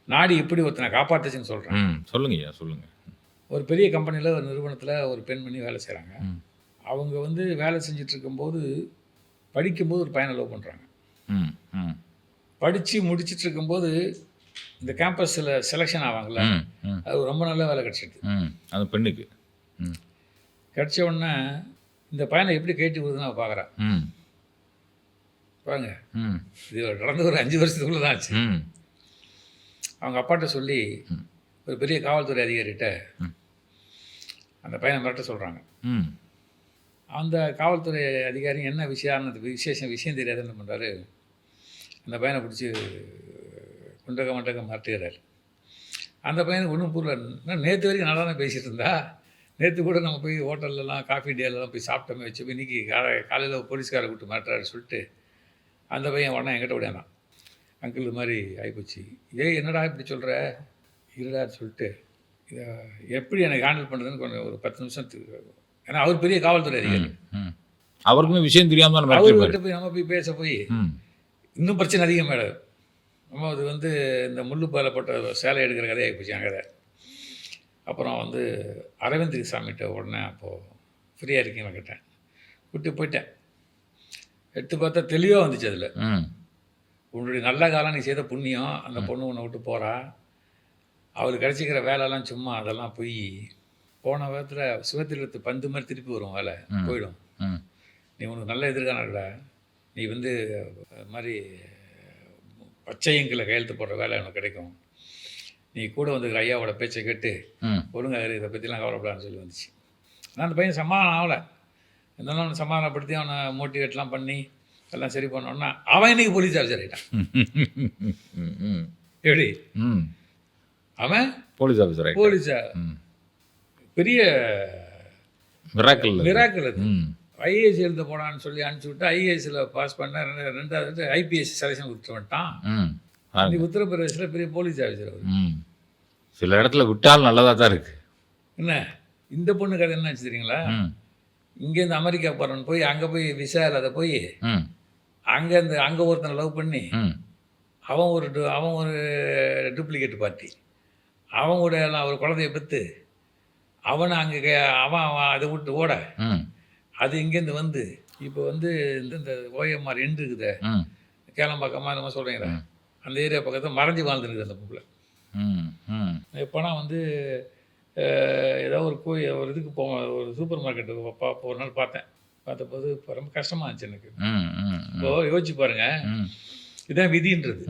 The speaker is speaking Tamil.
நாடி எப்படி ஒருத்தனை காப்பாற்றுச்சுன்னு சொல்கிறேன். சொல்லுங்கய்யா, சொல்லுங்கள். ஒரு பெரிய கம்பெனியில் ஒரு நிறுவனத்தில் ஒரு பெண்மணி வேலை செய்கிறாங்க. அவங்க வந்து வேலை செஞ்சுட்டு இருக்கும்போது படிக்கும்போது ஒரு பையனை லவ் பண்ணுறாங்க. படித்து முடிச்சுட்டு இருக்கும்போது இந்த கேம்பஸில் செலெக்ஷன் ஆவாங்கள்ல, அது ரொம்ப நல்ல வேலை கிடச்சிடுது அந்த பெண்ணுக்கு. கிடச்ச உடனே இந்த பையனை எப்படி கேட்டு விடுதுன்னு நான் பார்க்குறேன். பாருங்க, இது நடந்து ஒரு 5 வருஷத்துக்குள்ளே தான் ஆச்சு. அவங்க அப்பாட்ட சொல்லி ஒரு பெரிய காவல்துறை அதிகாரிகிட்ட அந்த பையனை மிரட்ட சொல்கிறாங்க. அந்த காவல்துறை அதிகாரி என்ன விஷயம் தெரியாது என்ன பண்ணுறாரு, அந்த பையனை பிடிச்சி குண்டக மண்டகம் மாட்டுகிறார். அந்த பையனுக்கு ஒன்றும் புரியல. நேற்று வரைக்கும் நல்லா தான் பேசிகிட்டு இருந்தா, நேற்று கூட நம்ம போய் ஹோட்டல்லலாம் காஃபி டேலெலாம் போய் சாப்பிட்டோமே வச்சு இன்றைக்கி காலையில் போலீஸ்காரை கூப்பிட்டு மாட்டுறாரு சொல்லிட்டு அந்த பையன் உடனே என்கிட்ட விடையானான். அங்கிள் இது மாதிரி ஆகிப்போச்சு. என்னடா இப்படி சொல்கிற இருடான்னு சொல்லிட்டு இதை எப்படி எனக்கு ஹேண்டில் பண்ணுறதுன்னு கொஞ்சம் ஒரு 10 நிமிஷத்துக்கு. ஏன்னா அவர் பெரிய காவல்துறை அதிகாரி, அவருக்குமே விஷயம் தெரியாமல் அவர்கிட்ட போய் நம்ம போய் பேச போய் இன்னும் பிரச்சனை அதிகமாகிடும். நம்ம அது வந்து இந்த முள்ளு பாலப்பட்ட சேலை எடுக்கிற கதையாகி போச்சு என் கதை. அப்புறம் வந்து அரவிந்த் சாமிகிட்ட உடனே அப்போது ஃப்ரீயாக இருக்கீங்கன்னு கேட்டேன், கூப்பிட்டு போயிட்டேன். எடுத்து பார்த்தா தெளிவாக வந்துச்சு. அதில் உன்னுடைய நல்ல காலம் நீ செய்த புண்ணியம், அந்த பொண்ணு உன்னை விட்டு போகிறா, அவளுக்கு கிடச்சிக்கிற வேலைலாம் சும்மா அதெல்லாம் போய் போன விதத்தில் சுகத்திரத்து பந்து மாதிரி திருப்பி வரும், வேலை போயிடும். நீ உனக்கு நல்ல எதிர்காலம் இருக்கா, நீ வந்து அது மாதிரி பச்சையங்கில் கையெழுத்து போடுற வேலை எனக்கு கிடைக்கும், நீ கூட வந்து ஐயாவோட பேச்சை கேட்டு ஒழுங்காக இதை பற்றிலாம் கவலைப்படான்னு சொல்லி வந்துச்சு. ஆனால் அந்த பையன் சமாதானம் ஆகலை. இருந்தாலும் அவனை சமாதானப்படுத்தி அவனை மோட்டிவேட்லாம் பண்ணி எல்லாம் சரி பண்ணோன்னா அவன் இன்னைக்கு போலீஸ் ஆஃபீஸர் ஆகிட்டான். எப்படி அவன் போலீஸ் ஆஃபீஸர் போலீஸா பெரிய மிராக்கிள் அது. ஐஏஎஸ் எழுத போனான்னு சொல்லி அனுப்பிச்சி விட்டு ஐஏஎஸ்சில் பாஸ் பண்ண 2வது ஐபிஎஸ் செலெக்ஷன் கொடுத்துட்டு வந்துட்டான். இன்னைக்கு உத்தரப்பிரதேசில் பெரிய போலீஸ் ஆஃபீஸர் அவர். சில இடத்துல விட்டாலும் நல்லதாக தான் இருக்குது. என்ன இந்த பொண்ணு கதை என்னாச்சு தெரியுங்களா, இங்கேருந்து அமெரிக்கா போகிறவன் போய் அங்கே போய் விசா இல்லாத போய் அங்கே ஒருத்தனை லவ் பண்ணி அவன் ஒரு டூப்ளிகேட் பார்ட்டி, அவன் கூட எல்லாம் ஒரு குழந்தைய பெற்று அவனை அங்கே அவன் அதை விட்டு ஓட அது இங்கேருந்து வந்து இப்போ வந்து இந்த ஓஎம்ஆர் எண்டு இருக்குது கேளம்பாக்கமாக நம்ம சொல்கிறீங்களா, அந்த ஏரியா பக்கத்தில் மறைஞ்சி வாழ்ந்துருக்குது அந்த பொம்பளை. எப்போனா வந்து ஏதோ ஒரு இதுக்கு ஒரு சூப்பர் மார்க்கெட்டுக்கு ஒரு நாள் பார்த்தபோது இப்போ ரொம்ப கஷ்டமாக இருந்துச்சு எனக்கு. இப்போ யோசிச்சு பாருங்கள், இதுதான் விதின்றது.